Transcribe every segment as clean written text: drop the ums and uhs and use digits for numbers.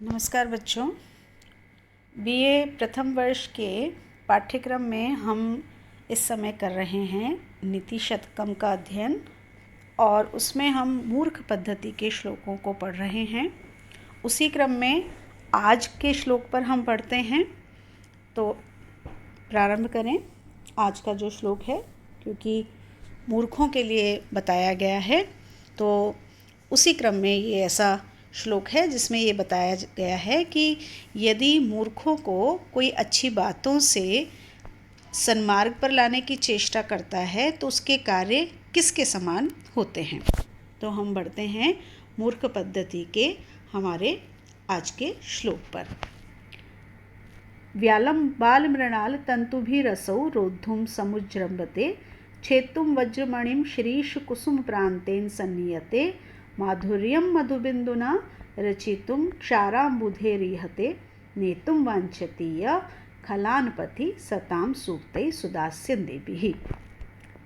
नमस्कार बच्चों। बीए प्रथम वर्ष के पाठ्यक्रम में हम इस समय कर रहे हैं नीति शतकम का अध्ययन और उसमें हम मूर्ख पद्धति के श्लोकों को पढ़ रहे हैं। उसी क्रम में आज के श्लोक पर हम पढ़ते हैं, तो प्रारंभ करें आज का जो श्लोक है, क्योंकि मूर्खों के लिए बताया गया है। तो उसी क्रम में ये ऐसा श्लोक है जिसमें ये बताया गया है कि यदि मूर्खों को कोई अच्छी बातों से सन्मार्ग पर लाने की चेष्टा करता है तो उसके कार्य किसके समान होते हैं। तो हम बढ़ते हैं मूर्ख पद्धति के हमारे आज के श्लोक पर। व्यालं बालमृणाल तंतुभिरसौ रोद्धुं समुज्जृम्भते छेत्तुं वज्रमणिं श्रीशकुसुमप्रान्तेन सन्नीयते माधुर्यं मधुबिन्दुना रचितुं क्षाराम्बुधेरिहते नेतुं वाञ्छति यः खलानपति सतां सूक्तैः सुदास्यन्देभिः।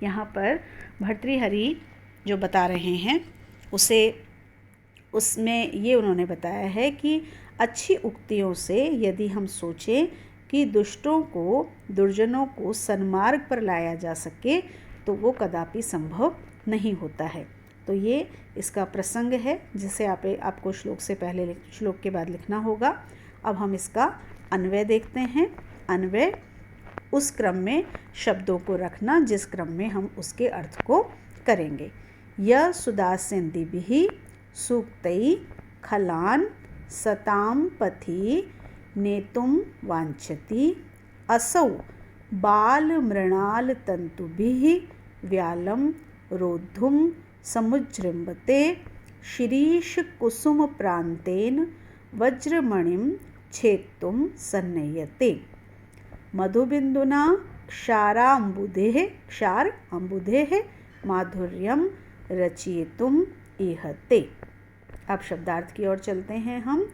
यहाँ पर भर्तृहरि जो बता रहे हैं उसमें ये उन्होंने बताया है कि अच्छी उक्तियों से यदि हम सोचें कि दुष्टों को, दुर्जनों को सन्मार्ग पर लाया जा सके तो वो कदापि संभव नहीं होता है। तो ये इसका प्रसंग है जिसे आपको श्लोक के बाद लिखना होगा। अब हम इसका अन्वय देखते हैं। अन्वय उस क्रम में शब्दों को रखना जिस क्रम में हम उसके अर्थ को करेंगे। यः सुदास्यन्दिभिः सूक्तैः खलान् सतां पथि नेतुं वाञ्छति असौ बालमृणालतन्तुभिः व्यालं रोद्धुं समुज्जृम्भते शिरीषकुसुमप्रान्तेन वज्रमणिं छेत्तुं सन्नीयते मधुबिन्दुना क्षार अम्बुधेः माधुर्यं रचयितुम् ईहते। अब शब्दार्थ की ओर चलते हैं हम।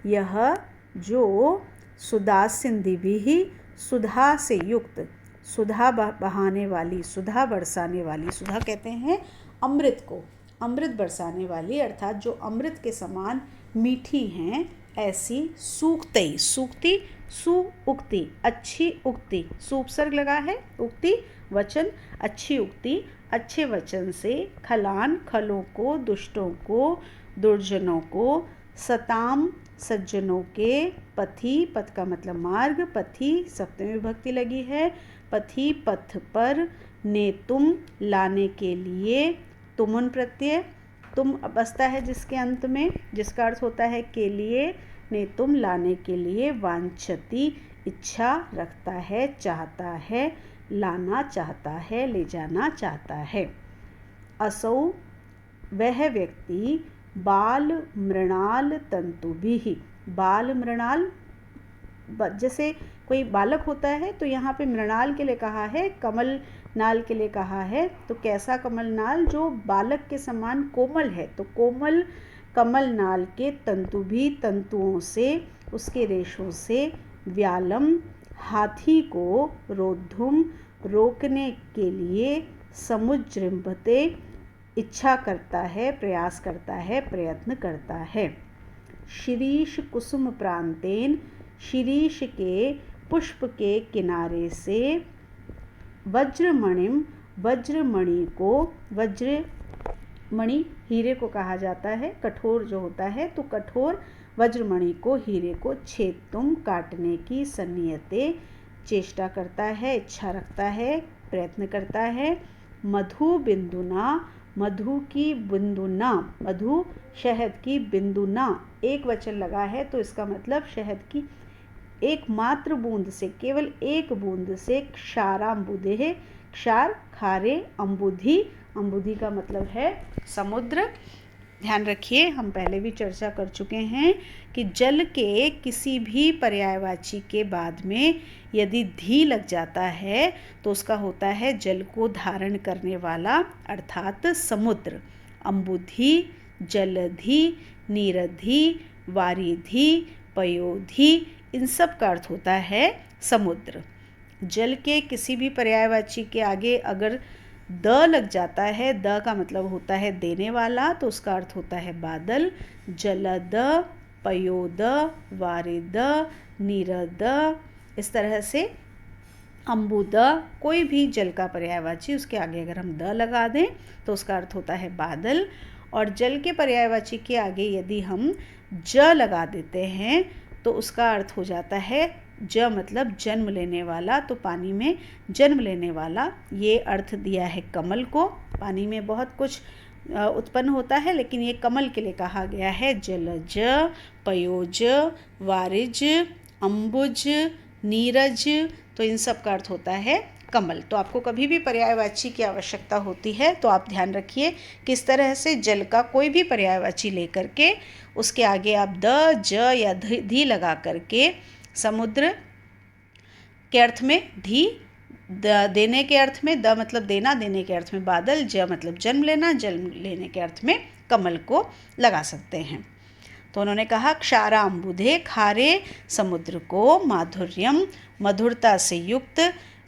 यह जो सुदास्यन्दिभिः सुधा से युक्त, सुधा बहाने वाली, सुधा बरसाने वाली, सुधा कहते हैं अमृत को, अमृत बरसाने वाली अर्थात जो अमृत के समान मीठी हैं, ऐसी सूक्ति, सुउक्ति, अच्छी उक्ति, सुपसर्ग लगा है, उक्ति वचन, अच्छी उक्ति, अच्छे वचन से खलान, खलों को, दुष्टों को, दुर्जनों को, सताम सज्जनों के, पथि, पथ का मतलब मार्ग, पथि सप्तमी विभक्ति लगी है, पथि पथ पर, नेतुम लाने के लिए, तुमुन प्रत्यय, तुम बसता है जिसके अंत में, जिसका अर्थ होता है के लिए, नेतुम लाने के लिए, वांछति इच्छा रखता है, चाहता है, लाना चाहता है, ले जाना चाहता है। असौ वह व्यक्ति बाल मृणाल तंतुभिः, बाल मृणाल जैसे कोई बालक होता है तो यहाँ पे मृणाल के लिए कहा है, कमल नाल के लिए कहा है। तो कैसा कमल नाल? जो बालक के समान कोमल है। तो कोमल कमल नाल के तंतुभी, तंतुओं से, उसके रेशों से, व्यालम हाथी को, रोद्धुम रोकने के लिए, समुज्जृम्भते इच्छा करता है, प्रयास करता है, प्रयत्न करता है। शिरीष कुसुम प्रांतेन, शिरीष के पुष्प के किनारे से, वज्रमणिम वज्रमणि को, वज्रमणि हीरे को कहा जाता है, कठोर जो होता है, तो कठोर वज्रमणि को, हीरे को, छेत्तुं काटने की, सन्नीयते चेष्टा करता है, इच्छा रखता है, प्रयत्न करता है। मधु बिंदुना, मधु की बिंदुना, मधु शहद की, बिंदुना एक वचन लगा है तो इसका मतलब शहद की एकमात्र बूंद से, केवल एक बूंद से, क्षाराम्बुधेः, क्षार खारे, अम्बुधि, अम्बुधि का मतलब है समुद्र। ध्यान रखिए, हम पहले भी चर्चा कर चुके हैं कि जल के किसी भी पर्यायवाची के बाद में यदि धी लग जाता है तो उसका होता है जल को धारण करने वाला अर्थात समुद्र। अम्बुधि, जलधि, नीरधि, वारिधि, पयोधि, इन सब का अर्थ होता है समुद्र। जल के किसी भी पर्यायवाची के आगे अगर द लग जाता है, द का मतलब होता है देने वाला, तो उसका अर्थ होता है बादल। जलद, पयोद, वारिद, नीरद, इस तरह से अम्बुद, कोई भी जल का पर्यायवाची उसके आगे अगर हम द लगा दें तो उसका अर्थ होता है बादल। और जल के पर्यायवाची के आगे यदि हम ज लगा देते हैं तो उसका अर्थ हो जाता है ज, मतलब जन्म लेने वाला। तो पानी में जन्म लेने वाला, ये अर्थ दिया है कमल को। पानी में बहुत कुछ उत्पन्न होता है, लेकिन ये कमल के लिए कहा गया है। जलज, पयोज, वारिज, अम्बुज, नीरज, तो इन सब का अर्थ होता है कमल। तो आपको कभी भी पर्यायवाची की आवश्यकता होती है तो आप ध्यान रखिए किस तरह से जल का कोई भी पर्यायवाची लेकर के उसके आगे आप द, ज या धी लगा करके समुद्र के अर्थ में धी, देने के अर्थ में द मतलब देना, देने के अर्थ में बादल, ज मतलब जन्म लेना, जन्म लेने के अर्थ में कमल को लगा सकते हैं। तो उन्होंने कहा क्षाराम्बुधे, खारे समुद्र को, माधुर्यम मधुरता से युक्त,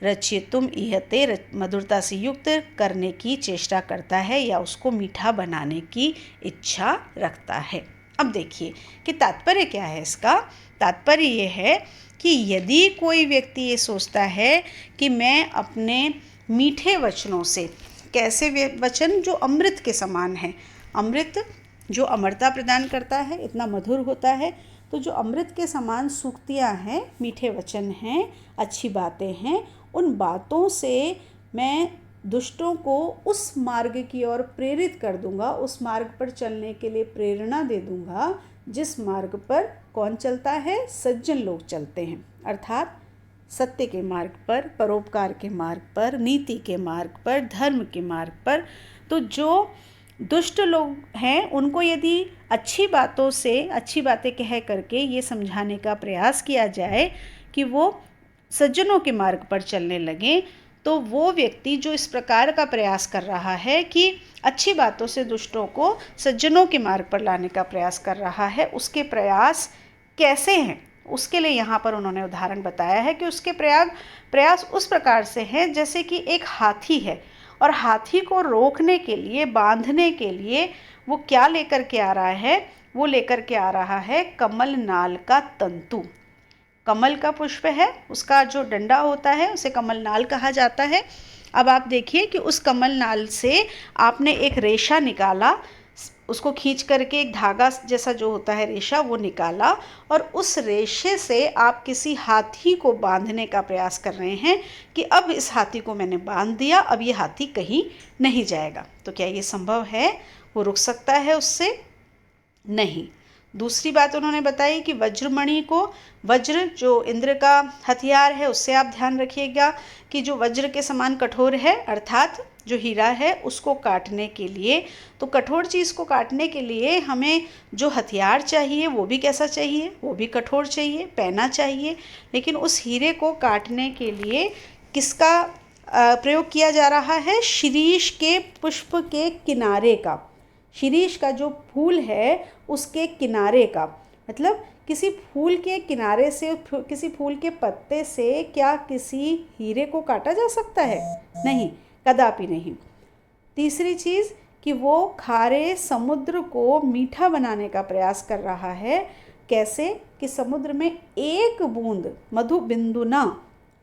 रचयितुम इहते, मधुरता से युक्त करने की चेष्टा करता है या उसको मीठा बनाने की इच्छा रखता है। अब देखिए कि तात्पर्य क्या है इसका। तात्पर्य ये है कि यदि कोई व्यक्ति ये सोचता है कि मैं अपने मीठे वचनों से, कैसे वचन जो अमृत के समान है, अमृत जो अमरता प्रदान करता है, इतना मधुर होता है, तो जो अमृत के समान सूक्तियाँ हैं, मीठे वचन हैं, अच्छी बातें हैं, उन बातों से मैं दुष्टों को उस मार्ग की ओर प्रेरित कर दूंगा, उस मार्ग पर चलने के लिए प्रेरणा दे दूंगा जिस मार्ग पर कौन चलता है, सज्जन लोग चलते हैं। अर्थात सत्य के मार्ग पर, परोपकार के मार्ग पर, नीति के मार्ग पर, धर्म के मार्ग पर। तो जो दुष्ट लोग हैं उनको यदि अच्छी बातों से, अच्छी बातें कह करके ये समझाने का प्रयास किया जाए कि वो सज्जनों के मार्ग पर चलने लगें, तो वो व्यक्ति जो इस प्रकार का प्रयास कर रहा है कि अच्छी बातों से दुष्टों को सज्जनों के मार्ग पर लाने का प्रयास कर रहा है, उसके प्रयास कैसे हैं, उसके लिए यहाँ पर उन्होंने उदाहरण बताया है कि उसके प्रयास उस प्रकार से हैं जैसे कि एक हाथी है और हाथी को रोकने के लिए, बांधने के लिए वो क्या लेकर के आ रहा है, वो लेकर के आ रहा है कमल नाल का तंतु। कमल का पुष्प है, उसका जो डंडा होता है उसे कमल नाल कहा जाता है। अब आप देखिए कि उस कमल नाल से आपने एक रेशा निकाला, उसको खींच करके एक धागा जैसा जो होता है रेशा वो निकाला, और उस रेशे से आप किसी हाथी को बांधने का प्रयास कर रहे हैं कि अब इस हाथी को मैंने बांध दिया, अब ये हाथी कहीं नहीं जाएगा। तो क्या ये संभव है? वो रुक सकता है उससे? नहीं। दूसरी बात उन्होंने बताई कि वज्रमणि को, वज्र जो इंद्र का हथियार है, उससे आप ध्यान रखिएगा कि जो वज्र के समान कठोर है, अर्थात जो हीरा है उसको काटने के लिए, तो कठोर चीज़ को काटने के लिए हमें जो हथियार चाहिए वो भी कैसा चाहिए, वो भी कठोर चाहिए, पैना चाहिए। लेकिन उस हीरे को काटने के लिए किसका प्रयोग किया जा रहा है? शिरीष के पुष्प के किनारे का, शिरीष का जो फूल है उसके किनारे का, मतलब किसी फूल के किनारे से, किसी फूल के पत्ते से क्या किसी हीरे को काटा जा सकता है? नहीं, कदापि नहीं। तीसरी चीज़ कि वो खारे समुद्र को मीठा बनाने का प्रयास कर रहा है। कैसे? कि समुद्र में एक बूंद मधु बिंदुना,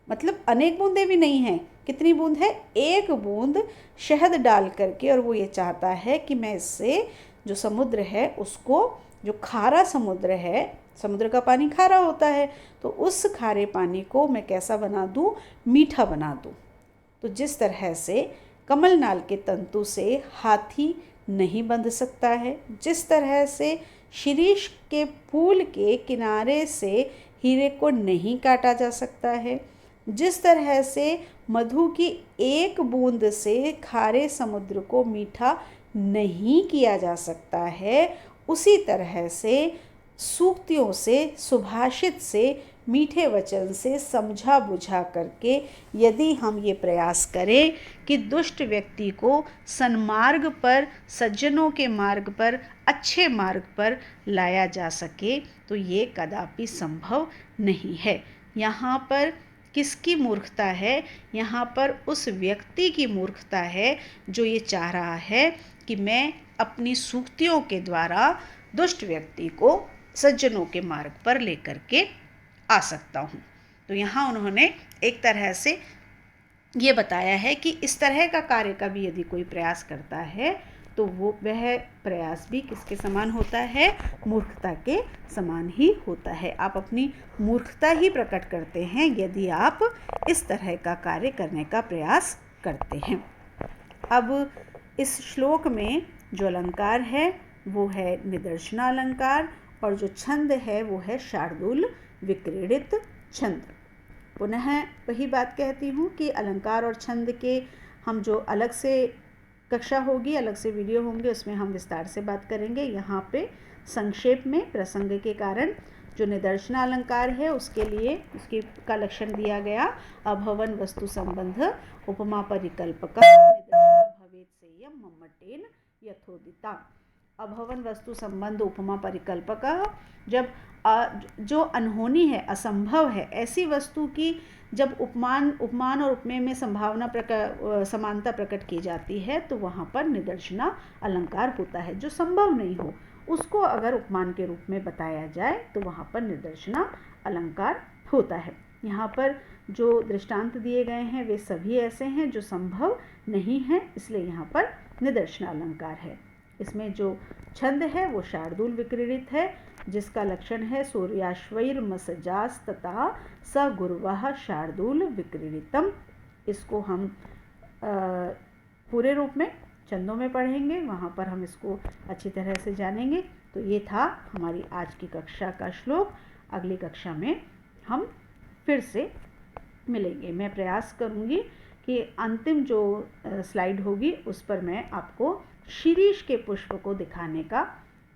मतलब अनेक बूंदें भी नहीं हैं, कितनी बूंद है? एक बूंद शहद डाल करके, और वो ये चाहता है कि मैं इससे जो समुद्र है उसको, जो खारा समुद्र है, समुद्र का पानी खारा होता है, तो उस खारे पानी को मैं कैसा बना दूं? मीठा बना दूं। तो जिस तरह से कमल नाल के तंतु से हाथी नहीं बंध सकता है, जिस तरह से शिरीष के फूल के किनारे से हीरे को नहीं काटा जा सकता है, जिस तरह से मधु की एक बूंद से खारे समुद्र को मीठा नहीं किया जा सकता है, उसी तरह से सूक्तियों से, सुभाषित से, मीठे वचन से समझा बुझा करके यदि हम ये प्रयास करें कि दुष्ट व्यक्ति को सन्मार्ग पर, सज्जनों के मार्ग पर, अच्छे मार्ग पर लाया जा सके, तो ये कदापि संभव नहीं है। यहाँ पर किसकी मूर्खता है? यहाँ पर उस व्यक्ति की मूर्खता है जो ये चाह रहा है कि मैं अपनी सूक्तियों के द्वारा दुष्ट व्यक्ति को सज्जनों के मार्ग पर लेकर के आ सकता हूँ। तो यहाँ उन्होंने एक तरह से ये बताया है कि इस तरह का कार्य का भी यदि कोई प्रयास करता है तो वह प्रयास भी किसके समान होता है, मूर्खता के समान ही होता है। आप अपनी मूर्खता ही प्रकट करते हैं यदि आप इस तरह का कार्य करने का प्रयास करते हैं। अब इस श्लोक में जो अलंकार है वो है निदर्शनालंकार और जो छंद है वो है शार्दूल विक्रीडित छंद। पुनः वही बात कहती हूँ कि अलंकार और छंद के हम जो अलग से कक्षा होगी, अलग से वीडियो होंगे, उसमें हम विस्तार से बात करेंगे। यहाँ पे संक्षेप में प्रसंग के कारण जो निदर्शनालंकार है उसके लिए उसकी का लक्षण दिया गया, अभवन वस्तु संबंध उपमा परिकल्पक भवेत् सेयं मम्मटेन यथोदिता। अभवन वस्तु संबंध उपमा परिकल्पक, जब जो अनहोनी है, असंभव है, ऐसी वस्तु की जब उपमान और उपमेय में समानता प्रकट की जाती है तो वहाँ पर निदर्शना अलंकार होता है। जो संभव नहीं हो उसको अगर उपमान के रूप में बताया जाए तो वहाँ पर निदर्शना अलंकार होता है। यहाँ पर जो दृष्टांत दिए गए हैं वे सभी ऐसे हैं जो संभव नहीं हैं, इसलिए यहाँ पर निदर्शना अलंकार है। इसमें जो छंद है वो शार्दूल विक्रीडित है, जिसका लक्षण है सूर्याश्वैर्मसजास तथा स गुर्वः शार्दूल विक्रीडितम। इसको हम पूरे रूप में छंदों में पढ़ेंगे, वहाँ पर हम इसको अच्छी तरह से जानेंगे। तो ये था हमारी आज की कक्षा का श्लोक। अगली कक्षा में हम फिर से मिलेंगे। मैं प्रयास करूँगी कि अंतिम जो स्लाइड होगी उस पर मैं आपको शिरीष के पुष्प को दिखाने का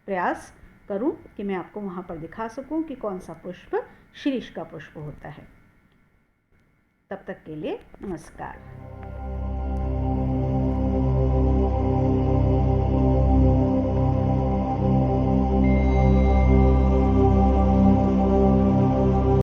प्रयास करूं कि मैं आपको वहाँ पर दिखा सकूं कि कौन सा पुष्प शिरीष का पुष्प होता है। तब तक के लिए नमस्कार।